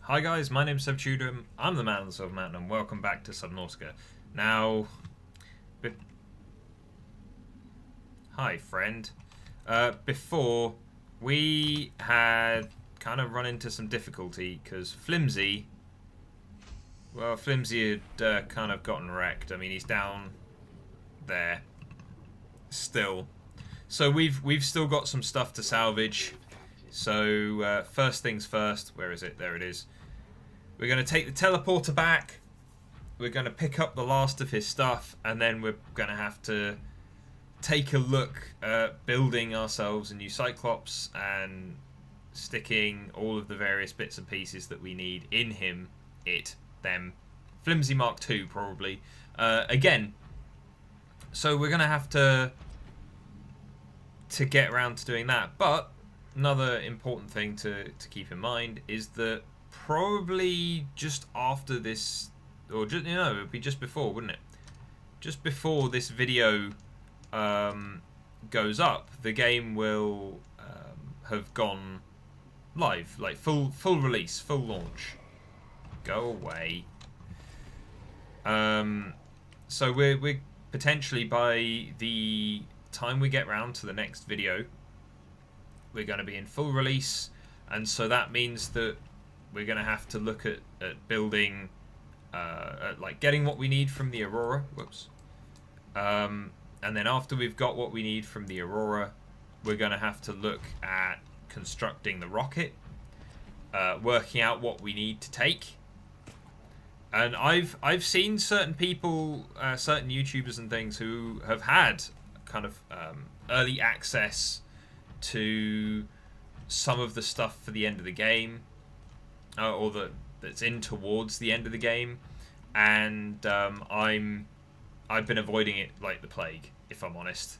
Hi guys, my name's Subnautica. I'm the man on the Silver Mountain, and welcome back to Subnautica. Now, hi friend. Before we had kind of run into some difficulty because Flimsy had kind of gotten wrecked. I mean, he's down there still, so we've still got some stuff to salvage. So first things first. Where is it? There it is. We're going to take the teleporter back. We're going to pick up the last of his stuff, and then we're going to have to take a look at building ourselves a new Cyclops and sticking all of the various bits and pieces that we need in him, them. Flimsy Mark II, probably. Again. So we're going to have to get around to doing that. But another important thing to keep in mind is that probably just after this, or just, it would be just before, wouldn't it? Just before this video goes up, the game will have gone live, like full release, full launch. Go away. So we're potentially, by the time we get round to the next video, we're going to be in full release, and so that means that we're going to have to look at building, like getting what we need from the Aurora. Whoops. And then after we've got what we need from the Aurora, we're going to have to look at constructing the rocket, working out what we need to take. And I've seen certain people, certain YouTubers and things who have had kind of early access to some of the stuff for the end of the game, or that's in towards the end of the game, and I've been avoiding it like the plague, if I'm honest.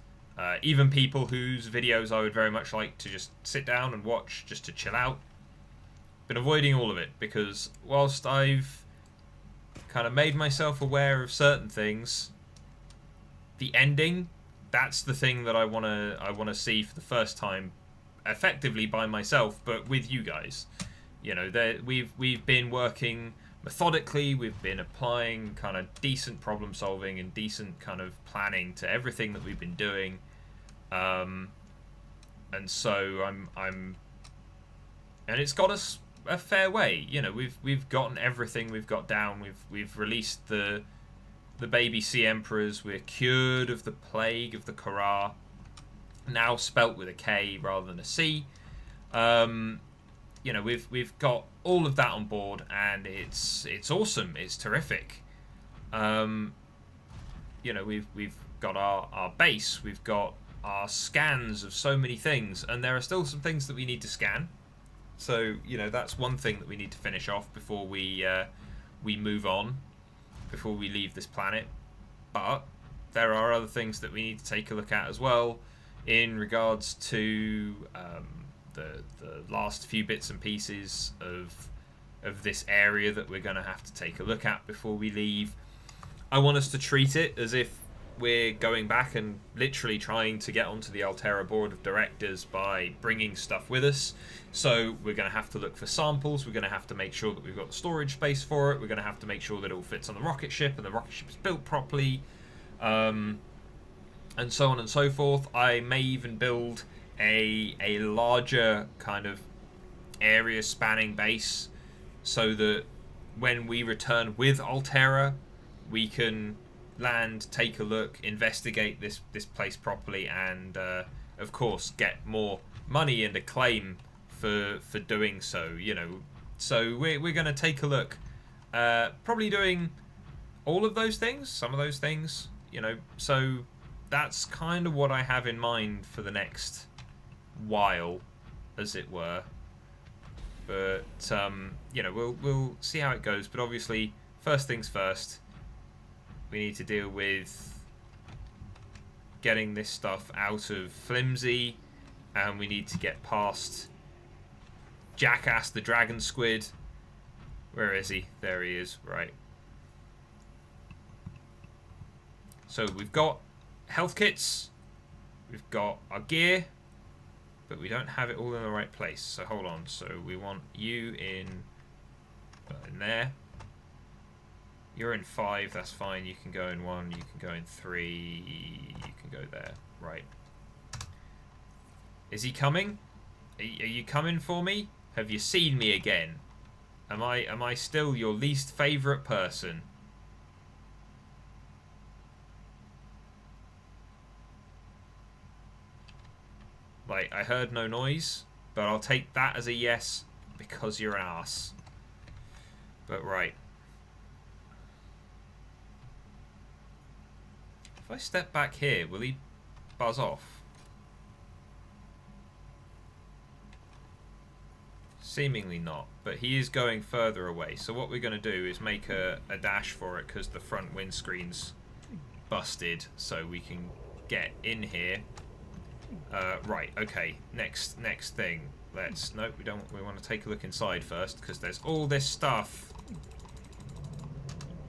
Even people whose videos I would very much like to just sit down and watch just to chill out, been avoiding all of it, because whilst I've kind of made myself aware of certain things, the ending, that's the thing that I wanna see for the first time, effectively by myself, but with you guys. You know, we've been working methodically. We've been applying kind of decent problem solving and decent kind of planning to everything that we've been doing, and so and it's got us a fair way. You know, we've gotten everything we've got down. We've released the baby sea emperors. We're cured of the plague of the Kara, now spelt with a K rather than a C. You know, we've got all of that on board, and it's awesome. It's terrific. You know, we've got our base. We've got our scans of so many things, and there are still some things that we need to scan. So, you know, that's one thing that we need to finish off before we move on, before we leave this planet. But there are other things that we need to take a look at as well, in regards to the last few bits and pieces of this area that we're going to have to take a look at before we leave. I want us to treat it as if we're going back and literally trying to get onto the Altera board of directors by bringing stuff with us. So we're going to have to look for samples. We're going to have to make sure that we've got the storage space for it. We're going to have to make sure that it all fits on the rocket ship and the rocket ship is built properly, and so on and so forth. I may even build a larger kind of area spanning base, so that when we return with Altera, we can land, take a look, investigate this place properly, and of course get more money and acclaim for doing so. You know, so we're going to take a look, probably doing all of those things, some of those things, you know. So that's kind of what I have in mind for the next while, as it were. But you know, we'll see how it goes. But obviously, first things first, we need to deal with getting this stuff out of Flimsy, and we need to get past Jackass the Dragon Squid. Where is he? There he is. Right. So we've got health kits, we've got our gear, but we don't have it all in the right place. So hold on. So we want you in In there. You're in 5, that's fine. You can go in 1, you can go in 3, you can go there. Right. Is he coming? Are you coming for me? Have you seen me again? Am I still your least favourite person? Like, I heard no noise, but I'll take that as a yes because you're an ass. But right. If I step back here, will he buzz off? Seemingly not, but he is going further away. So what we're going to do is make a dash for it because the front windscreen's busted, so we can get in here. Right, okay, next thing. Nope, we want to take a look inside first because there's all this stuff.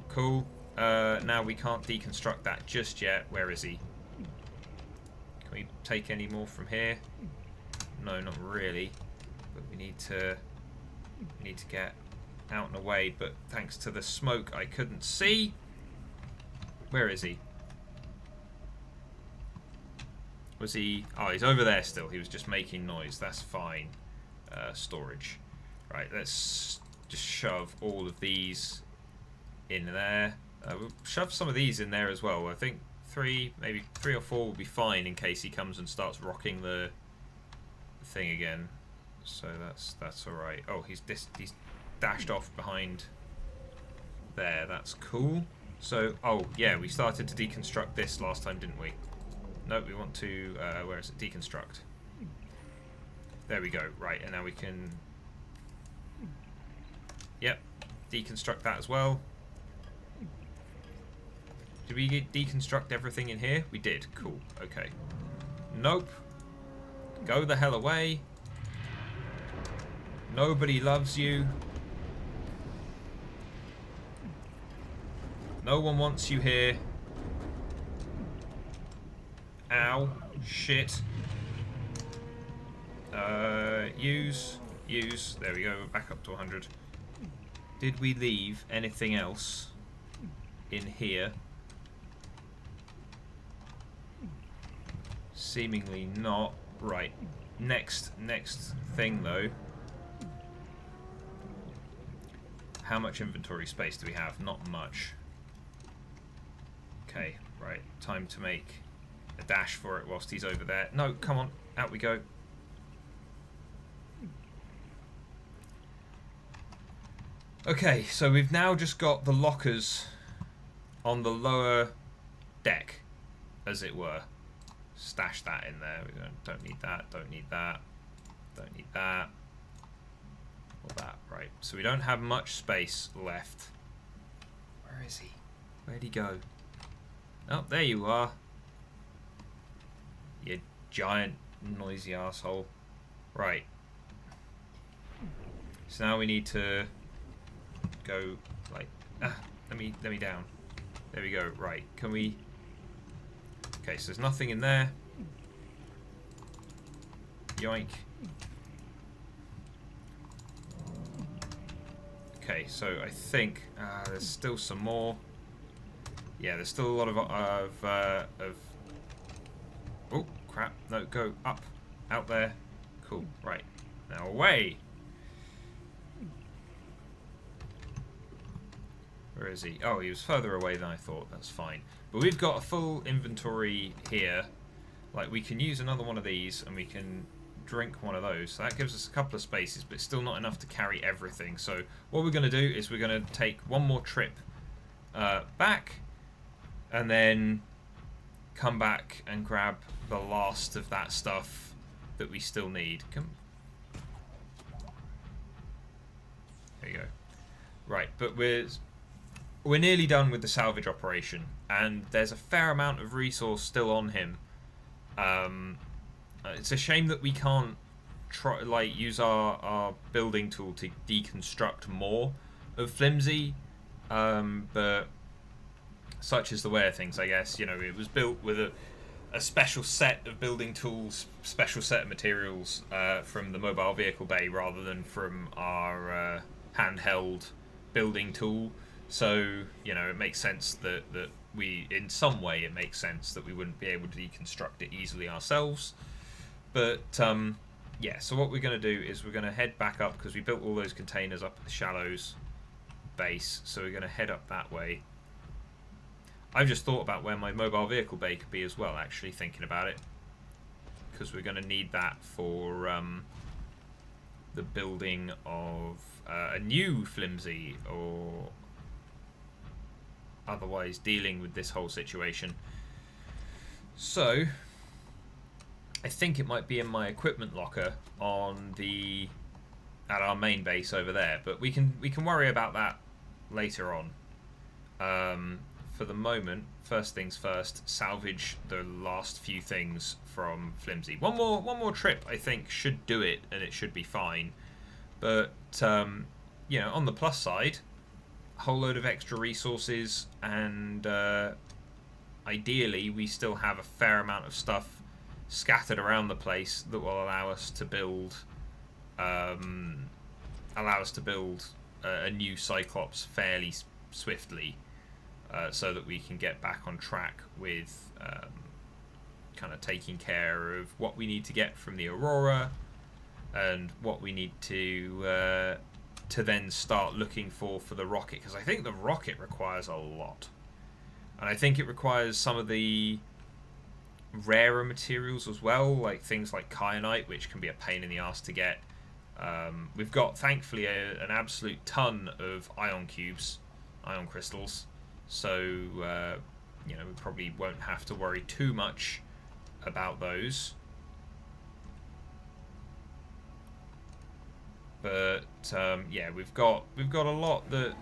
Cool. Now we can't deconstruct that just yet. Where is he? Can we take any more from here? No, not really. But we need to get out and away, but thanks to the smoke I couldn't see. Where is he? Was he... Oh, he's over there still. He was just making noise. That's fine. Storage. Right, let's just shove all of these in there. We'll shove some of these in there as well. I think maybe 3 or 4 will be fine in case he comes and starts rocking the thing again. So that's all right. Oh, he's dashed off behind there. That's cool. So, oh yeah, we started to deconstruct this last time, didn't we? No, we want to, where is it? Deconstruct. There we go. Right, and now we can... Yep, deconstruct that as well. Did we deconstruct everything in here? We did. Cool. Okay. Nope. Go the hell away. Nobody loves you. No one wants you here. Ow. Shit. Use. There we go. We're back up to 100. Did we leave anything else in here? Seemingly not. Right. Next thing though. How much inventory space do we have? Not much. Okay, right. Time to make a dash for it whilst he's over there. No, come on. Out we go. Okay, so we've now just got the lockers on the lower deck, as it were. Stash that in there. We don't need that, don't need that, don't need that. Or that, right. So we don't have much space left. Where is he? Where'd he go? Oh, there you are. You giant, noisy asshole. Right. So now we need to go like let me down. There we go. Right. Can we? Okay, so there's nothing in there. Yoink. Okay, so I think there's still some more. Yeah, there's still a lot of oh crap! No, go up, out there. Cool. Right now away. Where is he? Oh, he was further away than I thought. That's fine. But we've got a full inventory here. Like, we can use another one of these, and we can drink one of those. So that gives us a couple of spaces, but it's still not enough to carry everything. So what we're going to do is we're going to take one more trip back, and then come back and grab the last of that stuff that we still need. There you go. Right, but we're nearly done with the salvage operation, and there's a fair amount of resource still on him. It's a shame that we can't use our building tool to deconstruct more of Flimsy, but such is the way of things, I guess. You know, it was built with a special set of building tools, special set of materials from the mobile vehicle bay rather than from our handheld building tool. So, you know, it makes sense that we, in some way, it makes sense that we wouldn't be able to deconstruct it easily ourselves. But, yeah, so what we're going to do is we're going to head back up, because we built all those containers up at the Shallows base. So we're going to head up that way. I've just thought about where my mobile vehicle bay could be as well, actually, thinking about it. Because we're going to need that for the building of a new Flimsy, or otherwise dealing with this whole situation. So I think it might be in my equipment locker at our main base over there, but we can worry about that later on. For the moment, first things first, salvage the last few things from Flimsy. One more trip, I think, should do it, and it should be fine. But you know, on the plus side, a whole load of extra resources, and ideally we still have a fair amount of stuff scattered around the place that will allow us to build a new Cyclops fairly swiftly, so that we can get back on track with kind of taking care of what we need to get from the Aurora, and what we need to then start looking for the rocket, because I think the rocket requires a lot, and I think it requires some of the rarer materials as well, like things like kyanite, which can be a pain in the ass to get. We've got, thankfully, an absolute ton of ion cubes, ion crystals, so you know, we probably won't have to worry too much about those. But yeah, we've got a lot that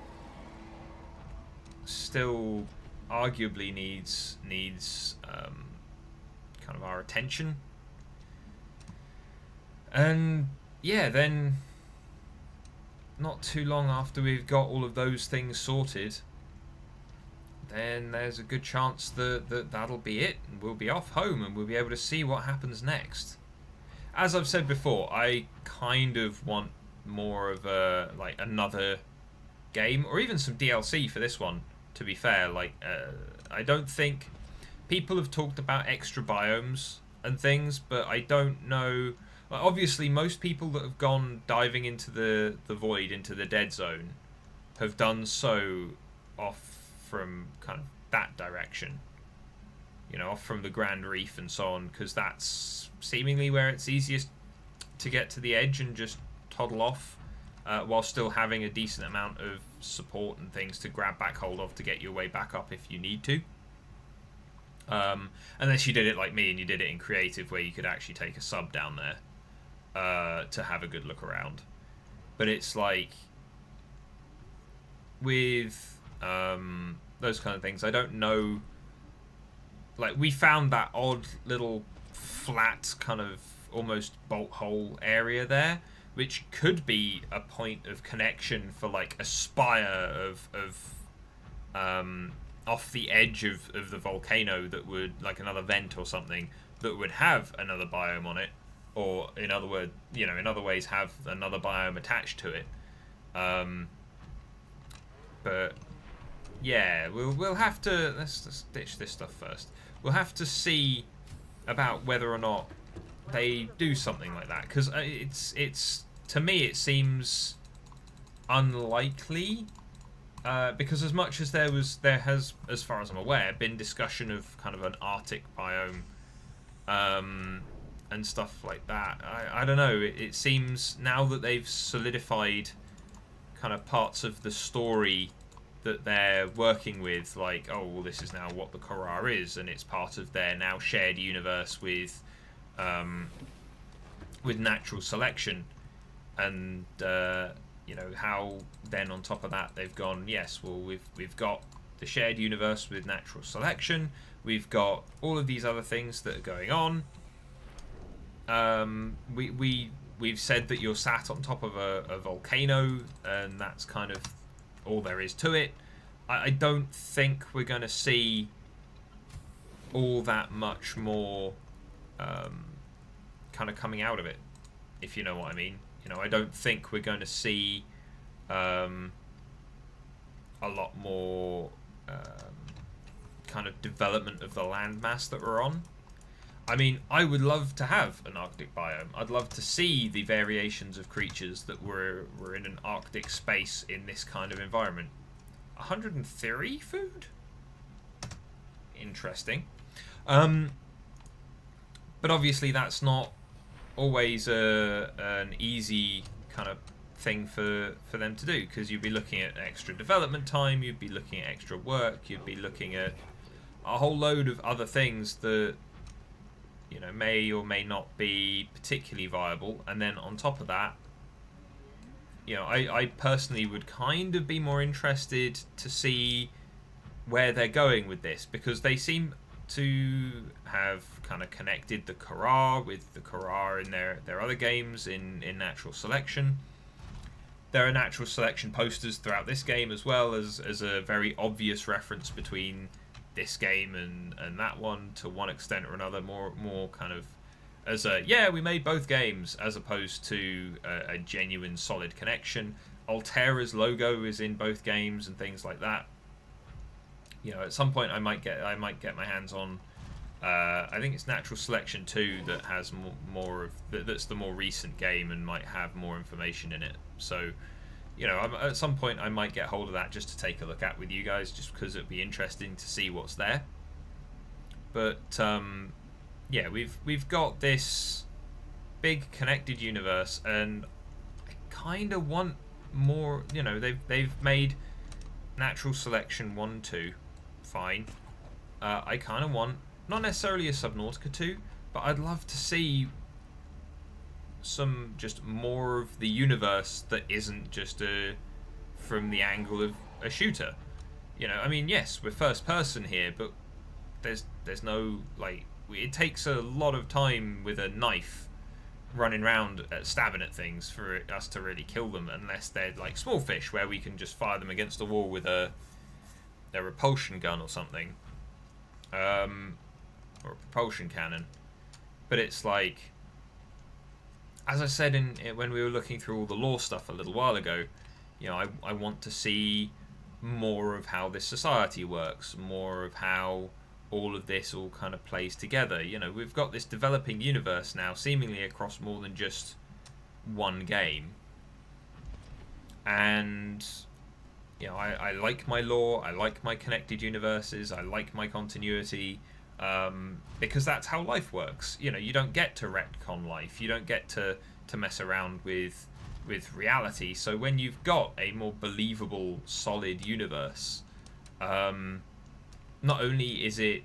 still arguably needs kind of our attention. And yeah, then not too long after we've got all of those things sorted, then there's a good chance that that'll be it, and we'll be off home, and we'll be able to see what happens next. As I've said before, I kind of want more of a, like, another game, or even some DLC for this one, to be fair. Like, I don't think people have talked about extra biomes and things, but I don't know. Like, obviously, most people that have gone diving into the void, into the dead zone, have done so off from kind of that direction, you know, off from the Grand Reef and so on, because that's seemingly where it's easiest to get to the edge and just toddle off, while still having a decent amount of support and things to grab back hold of to get your way back up if you need to. Unless you did it like me and you did it in creative, where you could actually take a sub down there to have a good look around. But it's like, with those kind of things, I don't know. Like, we found that odd little flat kind of almost bolt hole area there, which could be a point of connection for like a spire of off the edge of the volcano that would, like another vent or something, that would have another biome on it, or in other words, you know, in other ways have another biome attached to it. But yeah, we'll have to, let's ditch this stuff first. We'll have to see about whether or not they do something like that, because it's to me it seems unlikely, because as much as there has, as far as I'm aware, been discussion of kind of an Arctic biome, and stuff like that. I don't know. It seems now that they've solidified kind of parts of the story that they're working with, like, oh, well, this is now what the Korra is, and it's part of their now shared universe with natural selection, and you know, how then on top of that they've gone, yes, well, we've got the shared universe with natural selection, we've got all of these other things that are going on. We've said that you're sat on top of a volcano, and that's kind of all there is to it. I don't think we're going to see all that much more kind of coming out of it, if you know what I mean. You know, I don't think we're going to see a lot more kind of development of the landmass that we're on. I mean, I would love to have an Arctic biome. I'd love to see the variations of creatures that were in an Arctic space in this kind of environment. 103 food? Interesting. But obviously that's not always an easy kind of thing for them to do, because you'd be looking at extra development time, you'd be looking at extra work, you'd be looking at a whole load of other things that, you know, may or may not be particularly viable. And then on top of that, you know, I personally would kind of be more interested to see where they're going with this, because they seem to have kind of connected the Kara with the Kara in their other games in natural selection. There are natural selection posters throughout this game as well, as a very obvious reference between this game and that one to one extent or another, more kind of as a, yeah, we made both games, as opposed to a genuine solid connection. Altera's logo is in both games and things like that. You know, at some point I might get my hands on I think it's Natural Selection 2 that has more of that's the more recent game and might have more information in it. So, you know, at some point I might get hold of that just to take a look at with you guys, just because it'd be interesting to see what's there. But yeah, we've got this big connected universe, and I kind of want more. You know, they've made Natural Selection 1, 2, fine. I kind of want, not necessarily a Subnautica 2, but I'd love to see some just more of the universe that isn't just from the angle of a shooter. You know, I mean, yes, we're first person here, but there's no, like, it takes a lot of time with a knife running around stabbing at things for us to really kill them, unless they're like small fish where we can just fire them against the wall with a repulsion gun or something, or a propulsion cannon. But it's like, as I said when we were looking through all the lore stuff a little while ago, you know, I want to see more of how this society works, more of how all of this all kind of plays together. You know, we've got this developing universe now, seemingly across more than just one game. And, you know, I like my lore, I like my connected universes, I like my continuity, because that's how life works. You know, you don't get to retcon life, you don't get to mess around with reality. So when you've got a more believable, solid universe, not only is it,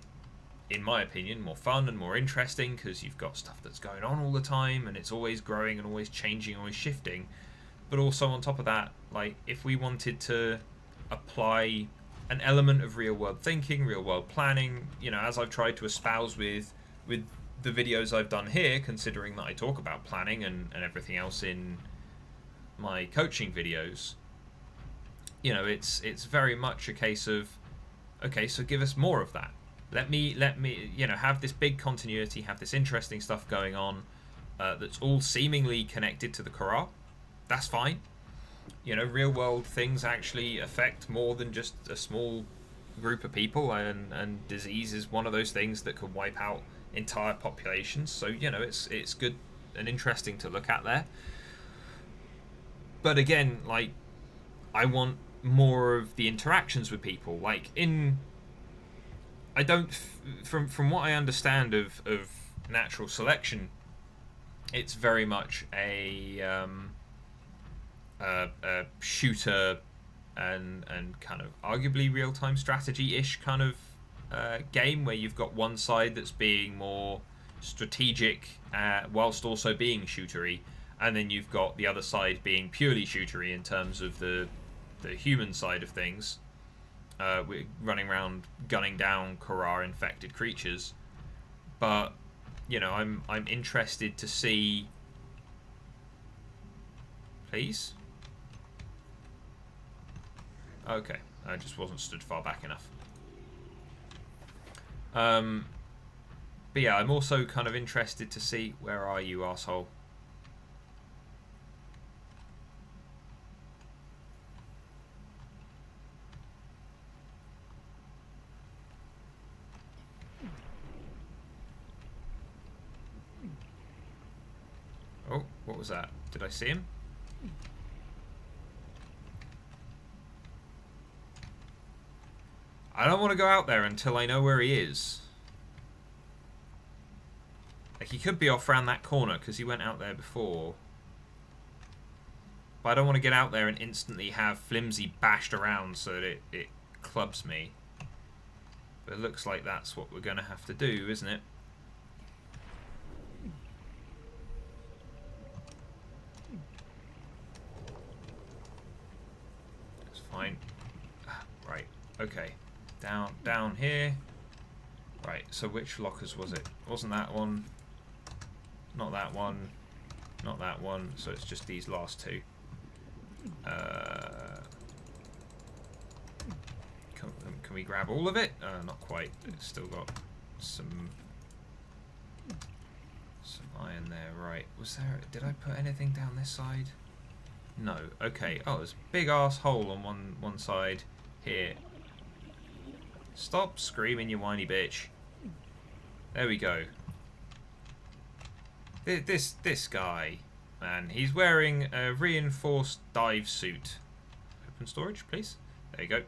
in my opinion, more fun and more interesting because you've got stuff that's going on all the time and it's always growing and always changing, always shifting, but also on top of that, like, if we wanted to apply an element of real world thinking, real world planning, you know, as I've tried to espouse with the videos I've done here, considering that I talk about planning and everything else in my coaching videos, you know, it's very much a case of, okay, so give us more of that. Let me, you know, have this big continuity, have this interesting stuff going on, that's all seemingly connected to the Korra. That's fine. You know, real world things actually affect more than just a small group of people, and disease is one of those things that could wipe out entire populations. So, you know, it's good and interesting to look at there. But again, like, I want more of the interactions with people. Like, I don't, from what I understand of natural selection, it's very much a shooter and kind of arguably real-time strategy-ish kind of game, where you've got one side that's being more strategic whilst also being shootery, and then you've got the other side being purely shootery in terms of the human side of things. We're running around gunning down Korra infected creatures. But, you know, I'm interested to see. Please? Okay, I just wasn't stood far back enough. But yeah, I'm also kind of interested to see, where are you, asshole? was that? Did I see him? I don't want to go out there until I know where he is. Like, he could be off around that corner because he went out there before. But I don't want to get out there and instantly have Flimsy bashed around so that it clubs me. But it looks like that's what we're going to have to do, isn't it? That's fine. Right, okay. Down here. Right, so which lockers was it? Wasn't that one? Not that one. Not that one. So it's just these last two. Can we grab all of it? Not quite. It's still got some iron there. Right. Was there? Did I put anything down this side? No. Okay. Oh, there's a big ass hole on one side here. Stop screaming, you whiny bitch. There we go. This guy, man, he's wearing a reinforced dive suit. Open storage, please. There you go.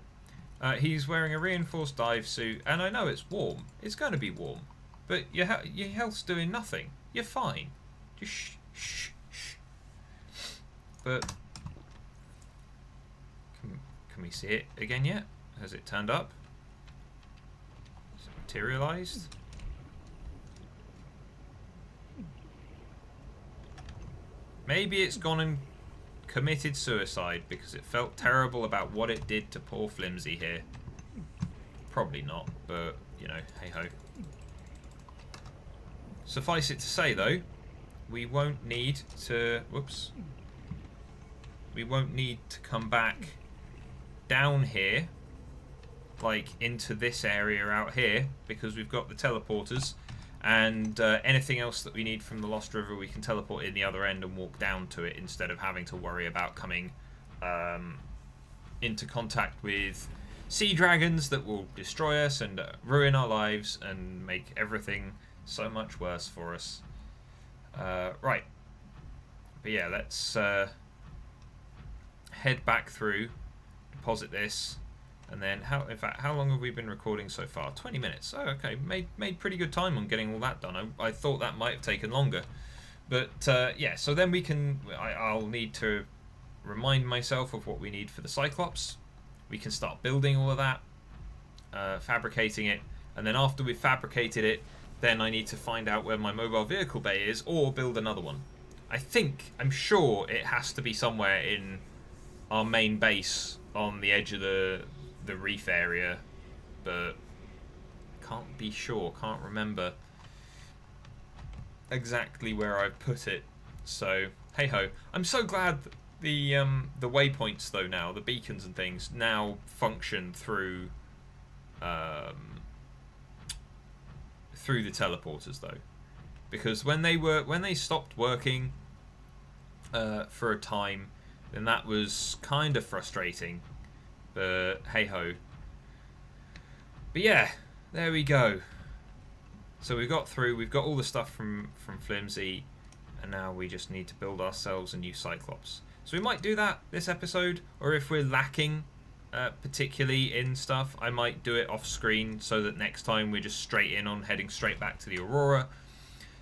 He's wearing a reinforced dive suit, and I know it's warm. It's going to be warm, but your health's doing nothing. You're fine. Just shh. But can we see it again yet? Has it turned up? Has it materialized? Maybe it's gone and committed suicide because it felt terrible about what it did to poor Flimsy here. Probably not, but, you know, hey-ho. Suffice it to say, though, we won't need to... Whoops. We won't need to come back down here, like, into this area out here, because we've got the teleporters. And anything else that we need from the Lost River, we can teleport in the other end and walk down to it instead of having to worry about coming into contact with sea dragons that will destroy us and ruin our lives and make everything so much worse for us. Right. But yeah, let's head back through, deposit this. And then, how long have we been recording so far? 20 minutes. Oh, okay. Made pretty good time on getting all that done. I thought that might have taken longer. But, yeah, so then we can... I'll need to remind myself of what we need for the Cyclops. We can start building all of that, fabricating it. And then after we've fabricated it, then I need to find out where my mobile vehicle bay is or build another one. I'm sure it has to be somewhere in our main base on the edge of the reef area, but can't be sure, can't remember exactly where I've put it. So hey ho. I'm so glad that the waypoints though now, the beacons and things now function through the teleporters though, because when they stopped working for a time, then that was kind of frustrating. But hey ho. But yeah, there we go. So we've got all the stuff from Flimsy, and now we just need to build ourselves a new Cyclops. So we might do that this episode, or if we're lacking particularly in stuff, I might do it off screen so that next time we're just straight in on heading straight back to the Aurora.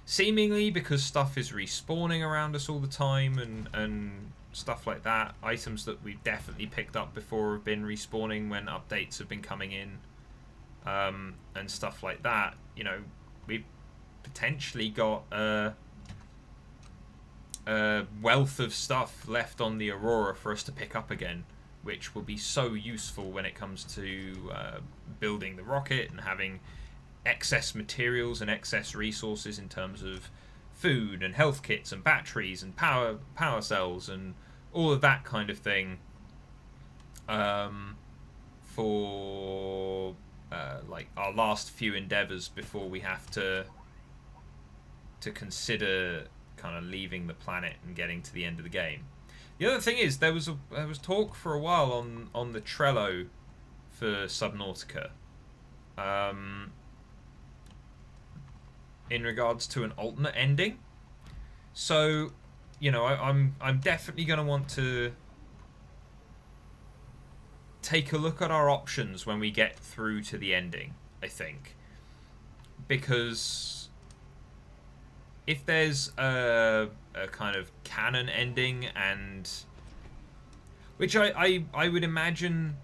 Seemingly because stuff is respawning around us all the time and stuff like that. Items that we've definitely picked up before have been respawning when updates have been coming in, and stuff like that. You know, we've potentially got a wealth of stuff left on the Aurora for us to pick up again, which will be so useful when it comes to building the rocket and having excess materials and excess resources in terms of food and health kits and batteries and power cells and all of that kind of thing, for like our last few endeavors before we have to consider kind of leaving the planet and getting to the end of the game. The other thing is there was talk for a while on the Trello for Subnautica, in regards to an alternate ending. So, you know, I'm definitely going to want to take a look at our options when we get through to the ending, I think. Because if there's a kind of canon ending, and which I would imagine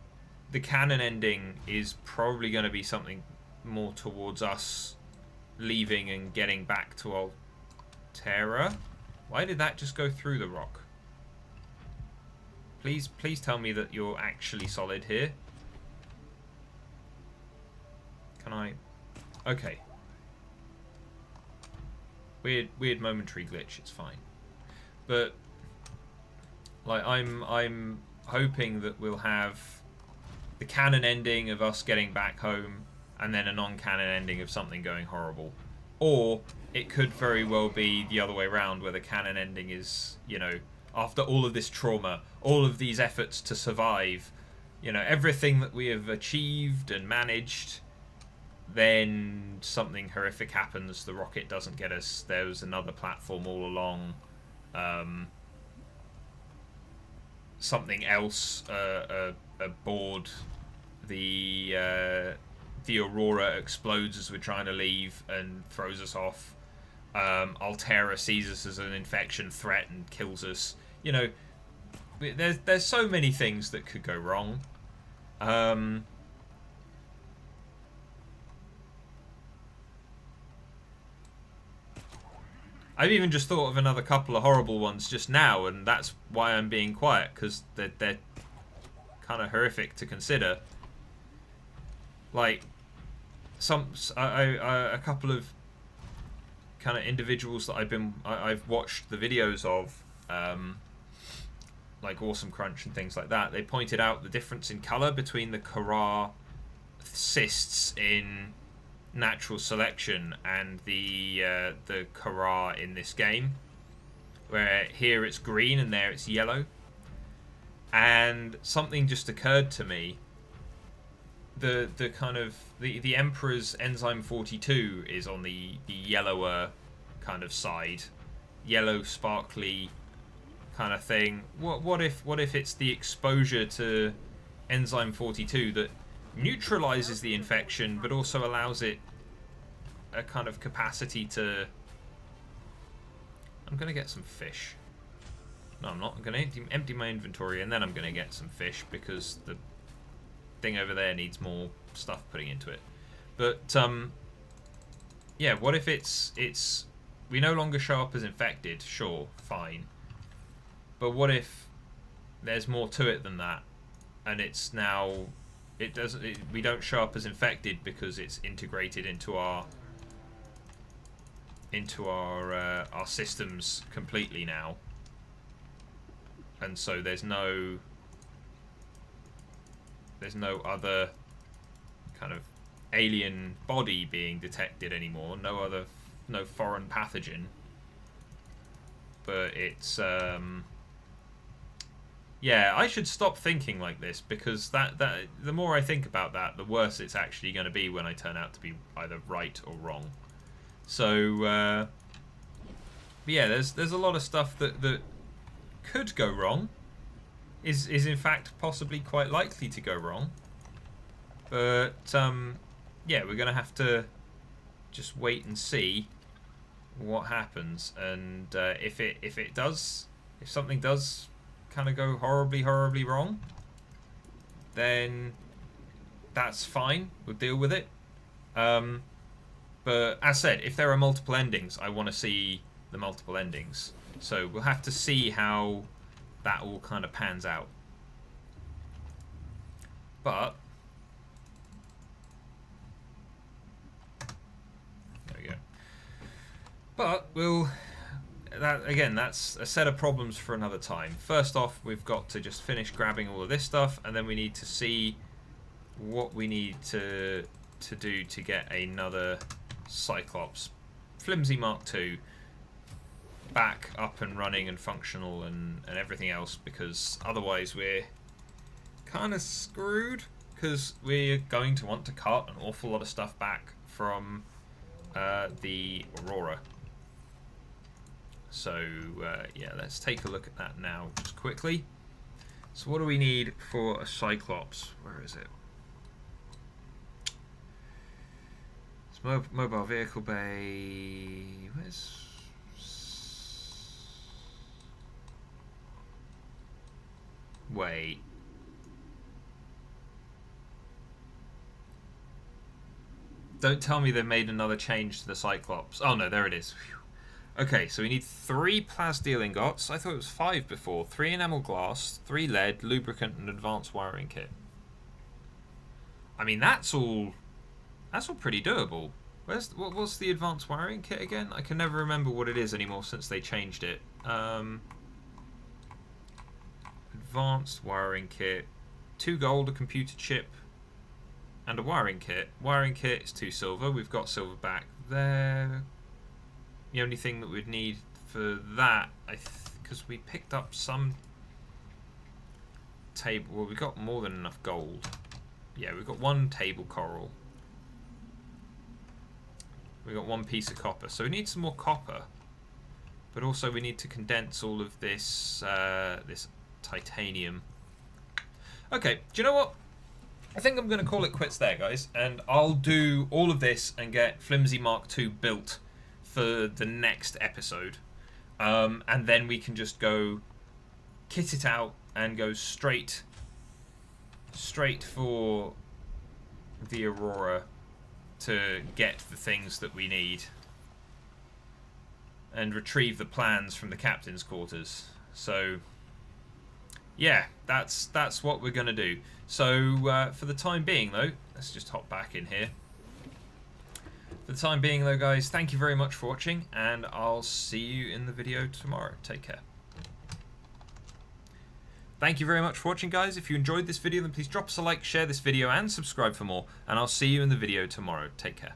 the canon ending is probably going to be something more towards us leaving and getting back to Altera. Why did that just go through the rock? Please tell me that you're actually solid here. Can I? Okay. Weird momentary glitch. It's fine. But like I'm hoping that we'll have the canon ending of us getting back home, and then a non-canon ending of something going horrible. Or it could very well be the other way around, where the canon ending is, you know, after all of this trauma, all of these efforts to survive, you know, everything that we have achieved and managed, then something horrific happens. The rocket doesn't get us. There was another platform all along. Something else aboard the Aurora explodes as we're trying to leave and throws us off. Altera sees us as an infection threat and kills us. You know, there's so many things that could go wrong. I've even just thought of another couple of horrible ones just now, and that's why I'm being quiet, because they're kind of horrific to consider. Like a couple of kind of individuals that I've watched the videos of, like Awesome Crunch and things like that. They pointed out the difference in color between the Kharaa cysts in natural selection and the Kharaa in this game, where here it's green and there it's yellow. And something just occurred to me. The kind of the Emperor's enzyme 42 is on the yellower kind of side, yellow sparkly kind of thing. What if it's the exposure to enzyme 42 that neutralizes the infection, but also allows it a kind of capacity to... I'm gonna get some fish. No, I'm not. I'm gonna empty my inventory, and then I'm gonna get some fish, because the thing over there needs more stuff putting into it. But yeah, what if it's we no longer show up as infected? Sure, fine. But what if there's more to it than that, and it's now we don't show up as infected because it's integrated into our systems completely now, and so there's no other kind of alien body being detected anymore, no foreign pathogen, but it's yeah, I should stop thinking like this, because that the more I think about that, the worse it's actually going to be when I turn out to be either right or wrong. So but yeah, there's a lot of stuff that could go wrong, is in fact possibly quite likely to go wrong. But yeah, we're gonna have to just wait and see what happens, and if something does kind of go horribly wrong, then that's fine. We'll deal with it. But as said, if there are multiple endings, I want to see the multiple endings. So we'll have to see how that all kind of pans out. But there we go. But that's a set of problems for another time. First off, we've got to just finish grabbing all of this stuff, and then we need to see what we need to do to get another Cyclops Flimsy Mark II back up and running and functional and everything else, because otherwise we're kind of screwed, because we're going to want to cart an awful lot of stuff back from the Aurora. So yeah, let's take a look at that now just quickly. So what do we need for a Cyclops? Where is it? It's mobile vehicle bay. Where's... Wait. Don't tell me they made another change to the Cyclops. Oh no, there it is. Whew. Okay, so we need 3 plassteel ingots. I thought it was 5 before. 3 enamel glass, 3 lead, lubricant, and advanced wiring kit. I mean, that's all pretty doable. What's the advanced wiring kit again? I can never remember what it is anymore since they changed it. Advanced wiring kit, 2 gold, a computer chip, and a wiring kit. Wiring kit is 2 silver. We've got silver back there. The only thing that we'd need for that, because we picked up some table. Well, we got more than enough gold. Yeah, we've got 1 table coral. We got 1 piece of copper. So we need some more copper, but also we need to condense all of this this titanium. Okay, do you know what? I think I'm going to call it quits there, guys, and I'll do all of this and get Flimsy Mark II built for the next episode, and then we can just go kit it out and go straight for the Aurora to get the things that we need and retrieve the plans from the captain's quarters. So yeah, that's what we're gonna do. So for the time being though, let's just hop back in here. For the time being though, guys, thank you very much for watching, and I'll see you in the video tomorrow. Take care. Thank you very much for watching, guys. If you enjoyed this video, then please drop us a like, share this video, and subscribe for more, and I'll see you in the video tomorrow. Take care.